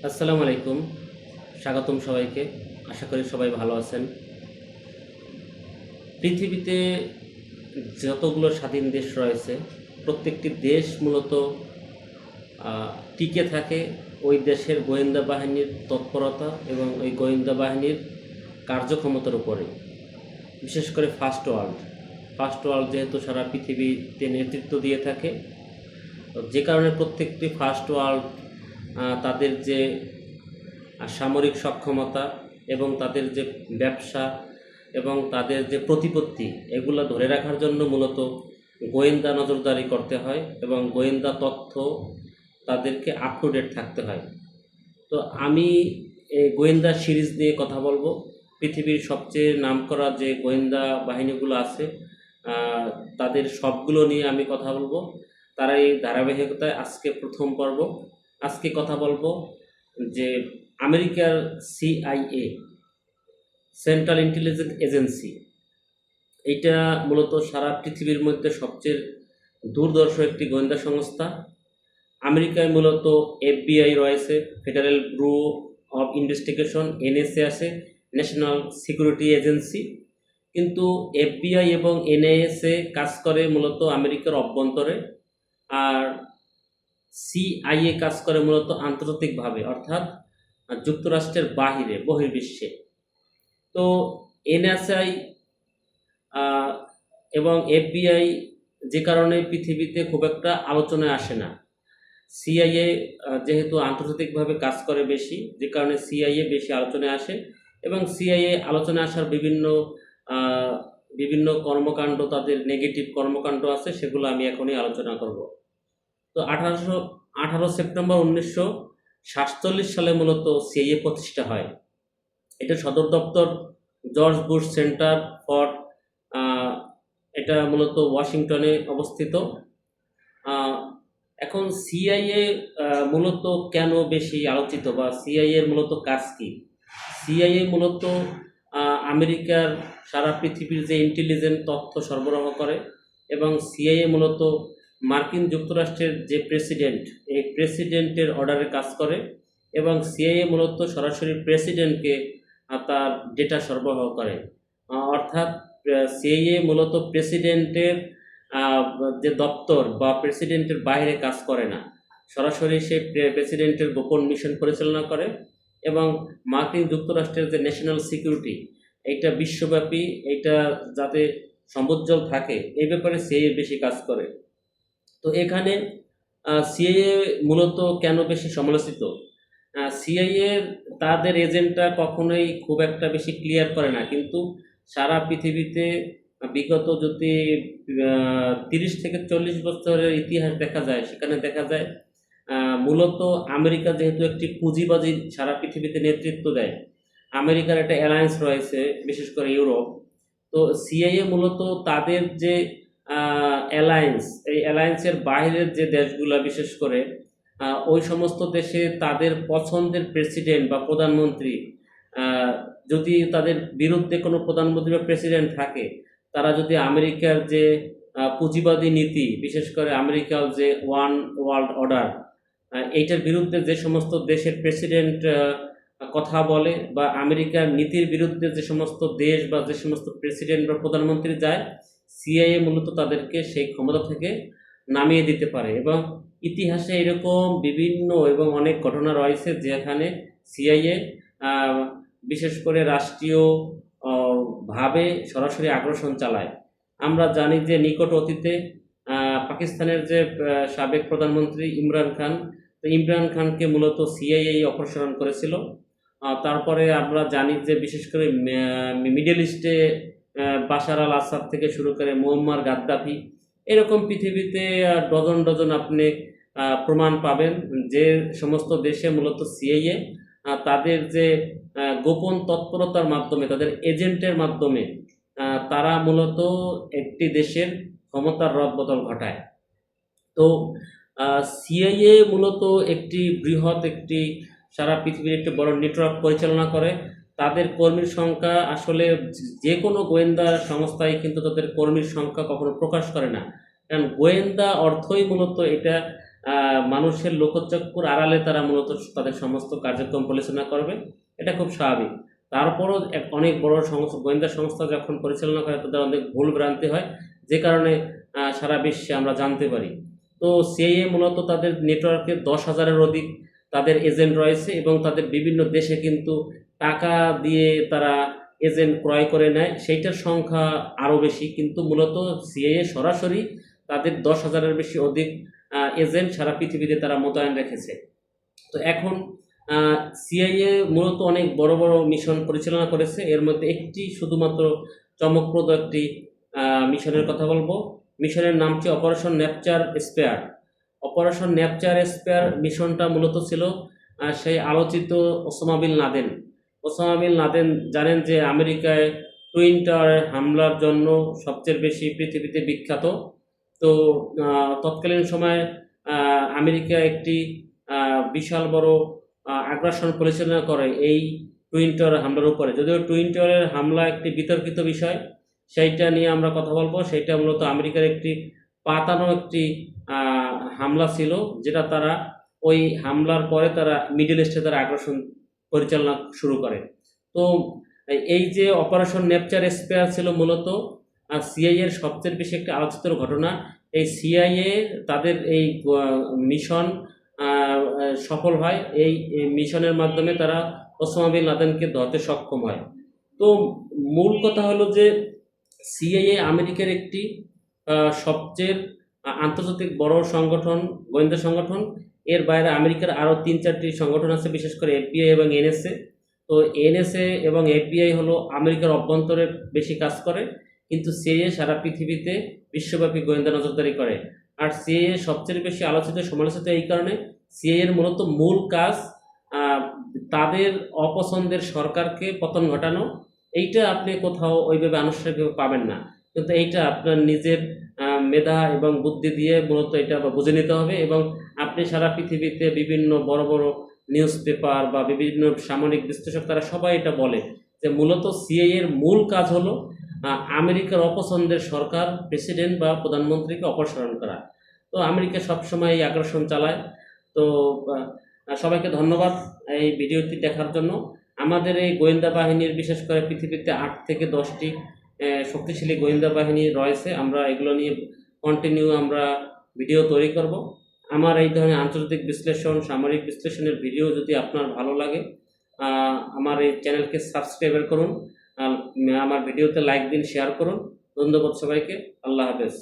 আসসালামু আলাইকুম। স্বাগতম সবাইকে। আশা করি সবাই ভালো আছেন। পৃথিবীতে যতগুলো স্বাধীন দেশ রয়েছে, প্রত্যেকটি দেশ মূলত টিকে থাকে ওই দেশের গোয়েন্দা বাহিনীর তৎপরতা এবং ওই গোয়েন্দা বাহিনীর কার্যক্ষমতার উপরে। বিশেষ করে ফার্স্ট ওয়ার্ল্ড যেহেতু সারা পৃথিবীতে নেতৃত্ব দিয়ে থাকে, যে কারণে প্রত্যেকটি ফার্স্ট ওয়ার্ল্ড তাদের যে সামরিক সক্ষমতা এবং তাদের যে ব্যবসা এবং তাদের যে প্রতিপত্তি, এগুলো ধরে রাখার জন্য মূলত গোয়েন্দা নজরদারি করতে হয় এবং গোয়েন্দা তথ্য তাদেরকে আপ টু ডেট থাকতে হয়। তো আমি এই গোয়েন্দা সিরিজ নিয়ে কথা বলবো। পৃথিবীর সবচেয়ে নামকরা যে গোয়েন্দা বাহিনীগুলো আছে, তাদের সবগুলো নিয়ে আমি কথা বলবো। তার এই ধারাবাহিকতায় আজকে প্রথম পর্ব। আজকে কথা বলবো যে আমেরিকার সিআইএ, সেন্ট্রাল ইন্টেলিজেন্স এজেন্সি, এইটা মূলত সারা পৃথিবীর মধ্যে সবচেয়ে দুর্ধর্ষ একটি গোয়েন্দা সংস্থা। আমেরিকায় মূলত এফবিআই রয়েছে, federal bureau of investigation, NSA আছে, ন্যাশনাল সিকিউরিটি এজেন্সি। কিন্তু এফবিআই এবং এনএসএ কাজ করে মূলত আমেরিকার অভ্যন্তরে, আর সিআইএ কাজ করে মূলত আন্তর্জাতিকভাবে, অর্থাৎ যুক্তরাষ্ট্রের বাহিরে, বহির্বিশ্বে। তো এনএসআই এবং এফবিআই যে কারণে পৃথিবীতে খুব একটা আলোচনায় আসে না। সিআইএ যেহেতু আন্তর্জাতিকভাবে কাজ করে বেশি, যে কারণে সিআইএ বেশি আলোচনায় আসে এবং সিআইএ আলোচনায় আসার বিভিন্ন কর্মকাণ্ড, তাদের নেগেটিভ কর্মকাণ্ড আছে, সেগুলো আমি এখনই আলোচনা করব। তো 18 সেপ্টেম্বর 1947 সালে মূলত সিআইএ প্রতিষ্ঠা হয়। এটা সদর দপ্তর জর্জ বুশ সেন্টার ফর, এটা মূলত ওয়াশিংটনে অবস্থিত। এখন সিআইএ মূলত কেন বেশি আলোচিত, বা সিআইএ এর মূলত কাজ কি? সিআইএ মূলত আমেরিকার সারা পৃথিবীর যে ইন্টেলিজেন্ট তথ্য সরবরাহ করে, এবং সিআইএ মূলত মার্কিন যুক্তরাষ্ট্রের যে প্রেসিডেন্ট, এই প্রেসিডেন্টের অর্ডারে কাজ করে, এবং সিআইএ মূলত সরাসরি প্রেসিডেন্টকে তার ডেটা সরবরাহ করে। অর্থাৎ সিআইএ মূলত প্রেসিডেন্টের যে দপ্তর বা প্রেসিডেন্টের বাইরে কাজ করে না, সরাসরি সে প্রেসিডেন্টের গোপন মিশন পরিচালনা করে, এবং মার্কিন যুক্তরাষ্ট্রের যে ন্যাশনাল সিকিউরিটি, এইটা বিশ্বব্যাপী, এইটা যাতে সমুজ্জ্বল থাকে, এই ব্যাপারে সিআইএ বেশি কাজ করে। তো এখানে সিআইএ মূলত কেন বেশি সমালোচিত? সিআইএ তাদের এজেন্টটা কখনোই খুব একটা বেশি ক্লিয়ার করে না, কিন্তু সারা পৃথিবীতে বিগত যদি 30 থেকে 40 বছরের ইতিহাস দেখা যায়, সেখানে দেখা যায় মূলত আমেরিকা যেহেতু একটি পুঁজিবাদী সারা পৃথিবীতে নেতৃত্ব দেয়, আমেরিকার একটা অ্যালায়েন্স রয়েছে, বিশেষ করে ইউরোপ। তো সিআইএ মূলত তাদের যে অ্যালায়েন্স, এই অ্যালায়েন্সের বাইরের যে দেশগুলো, বিশেষ করে ওই সমস্ত দেশে তাদের পছন্দের প্রেসিডেন্ট বা প্রধানমন্ত্রী, যদি তাদের বিরুদ্ধে কোনো প্রধানমন্ত্রী বা প্রেসিডেন্ট থাকে, তারা যদি আমেরিকার যে পুঁজিবাদী নীতি, বিশেষ করে আমেরিকার যে ওয়ান ওয়ার্ল্ড অর্ডার, এইটার বিরুদ্ধে যে সমস্ত দেশের প্রেসিডেন্ট কথা বলে, বা আমেরিকার নীতির বিরুদ্ধে যে সমস্ত দেশ বা যে সমস্ত প্রেসিডেন্ট বা প্রধানমন্ত্রী যায়, সিআইএ মূলত তাদেরকে সেই ক্ষমতা থেকে নামিয়ে দিতে পারে। এবং ইতিহাসে এরকম বিভিন্ন এবং অনেক ঘটনা রয়েছে যেখানে সিআইএ বিশেষ করে রাষ্ট্রীয় ভাবে সরাসরি আগ্রাসন চালায়। আমরা জানি যে নিকট অতীতে পাকিস্তানের যে সাবেক প্রধানমন্ত্রী ইমরান খান, তো ইমরান খানকে মূলত সিআইএ অপসারণ করেছিল। তারপরে আমরা জানি যে বিশেষ করে মিডল ইস্টে বাশার আল আসাদ থেকে শুরু করে মুয়াম্মার গাদ্দাফি, এরকম পৃথিবীতে ডজন ডজন আপনি প্রমাণ পাবেন যে সমস্ত দেশে মূলত সিআইএ তাদের যে গোপন তৎপরতার মাধ্যমে, তাদের এজেন্টের মাধ্যমে তারা মূলত একটি দেশের ক্ষমতার রদবদল ঘটায়। তো সিআইএ মূলত একটি বৃহৎ, একটি সারা পৃথিবীর একটি বড় নেটওয়ার্ক পরিচালনা করে। তাদের কর্মীর সংখ্যা আসলে যে কোনো গোয়েন্দা সংস্থায় কিন্তু তাদের কর্মীর সংখ্যা কখনো প্রকাশ করে না, কারণ গোয়েন্দা অর্থই মূলত এটা মানুষের লোকচক্ষুর আড়ালে তারা মূলত তাদের সমস্ত কার্যক্রম পরিচালনা করবে, এটা খুব স্বাভাবিক। তারপরও অনেক বড় গোয়েন্দা সংস্থা যখন পরিচালনা করে তাদের অনেক ভুল ভ্রান্তি হয়, যে কারণে সারা বিশ্বে আমরা জানতে পারি। তো সিআইএ মূলত তাদের নেটওয়ার্কে 10,000-এর অধিক তাদের এজেন্ট রয়েছে এবং তাদের বিভিন্ন দেশে কিন্তু টাকা দিয়ে তারা এজেন্ট ক্রয় করে নেয়, সেইটার সংখ্যা আরও বেশি। কিন্তু মূলত সিআইএ সরাসরি তাদের 10,000-এর বেশি অধিক এজেন্ট সারা পৃথিবীতে তারা মোতায়েন রেখেছে। তো এখন সিআইএ মূলত অনেক বড় বড় মিশন পরিচালনা করেছে, এর মধ্যে একটি শুধুমাত্র চমকপ্রদ একটি মিশনের কথা বলবো। মিশনের নাম হচ্ছে operation Neptune spear. Operation Neptune spear মিশনটা মূলত ছিল সেই আলোচিত Osama bin Laden. Osama bin Laden জানেন যে আমেরিকায় টুইন টাওয়ারে হামলার জন্য সবচেয়ে বেশি পৃথিবীতে বিখ্যাত। তো তৎকালীন সময়ে আমেরিকা একটি বিশাল বড় আগ্রাসন পরিচালনা করে এই টুইন টাওয়ার হামলার উপরে। যদিও টুইন টাওয়ারের হামলা একটি বিতর্কিত বিষয়, সেইটা নিয়ে আমরা কথা বলবো। সেইটা মূলত আমেরিকার একটি পাতানো একটি হামলা ছিল, যেটা তারা ওই হামলার পরে তারা মিডল ইস্টে তারা আগ্রাসন পরিচালনা শুরু করে। তো এই যে অপারেশন নেপচার স্পেয়ার ছিল মূলত সিআইএর সবচেয়ে বেশি একটি আলোচিত ঘটনা। এই সিআইএ তাদের এই মিশন সফল হয়। এই মিশনের মাধ্যমে তারা ওসামা বিন লাদেনকে ধরতে সক্ষম হয়। তো মূল কথা হলো যে সিআইএ আমেরিকার একটি সবচেয়ে আন্তর্জাতিক বড় সংগঠন, গোয়েন্দা সংগঠন। এর বাইরে আমেরিকার আরও 3-4টি সংগঠন আছে, বিশেষ করে এফবিআই এবং এনএসএ। তো এনএসএ এবং এফবিআই হলো আমেরিকার অভ্যন্তরে বেশি কাজ করে, কিন্তু সিআইএ সারা পৃথিবীতে বিশ্বব্যাপী গোয়েন্দা নজরদারি করে। আর সিআইএ সবচেয়ে বেশি আলোচিত সমালোচিত এই কারণে, সিআইএর মূলত মূল কাজ তাদের অপছন্দের সরকারকে পতন ঘটানো। এইটা আপনি কোথাও ওইভাবে আনুষ্ঠানিকভাবে পাবেন না, কিন্তু এইটা আপনার নিজের মেধা এবং বুদ্ধি দিয়ে মূলত এটা বুঝে নিতে হবে। এবং আপনি সারা পৃথিবীতে বিভিন্ন বড় বড় নিউজ পেপার বা বিভিন্ন সামরিক বিশ্লেষক তারা সবাই এটা বলে যে মূলত সিআইএর মূল কাজ হলো আমেরিকার অপছন্দের সরকার, প্রেসিডেন্ট বা প্রধানমন্ত্রীকে অপসারণ করা। তো আমেরিকা সবসময় এই আগ্রাসন চালায়। তো সবাইকে ধন্যবাদ এই ভিডিওটি দেখার জন্য। আমাদের এই গোয়েন্দা বাহিনীর বিশেষ করে পৃথিবীতে 8 থেকে 10টি শক্তিশালী গোয়েন্দা বাহিনী রয়েছে। আমরা এগুলো নিয়ে কন্টিনিউ আমরা ভিডিও তৈরি করব। আমার এই ধরনের আন্তর্জাতিক বিশ্লেষণ, সামরিক বিশ্লেষণের ভিডিও যদি আপনার ভালো লাগে, আমার এই চ্যানেলকে সাবস্ক্রাইব করুন, আমার ভিডিওতে লাইক দিন, শেয়ার করুন। ধন্যবাদ সবাইকে। আল্লাহ হাফেজ।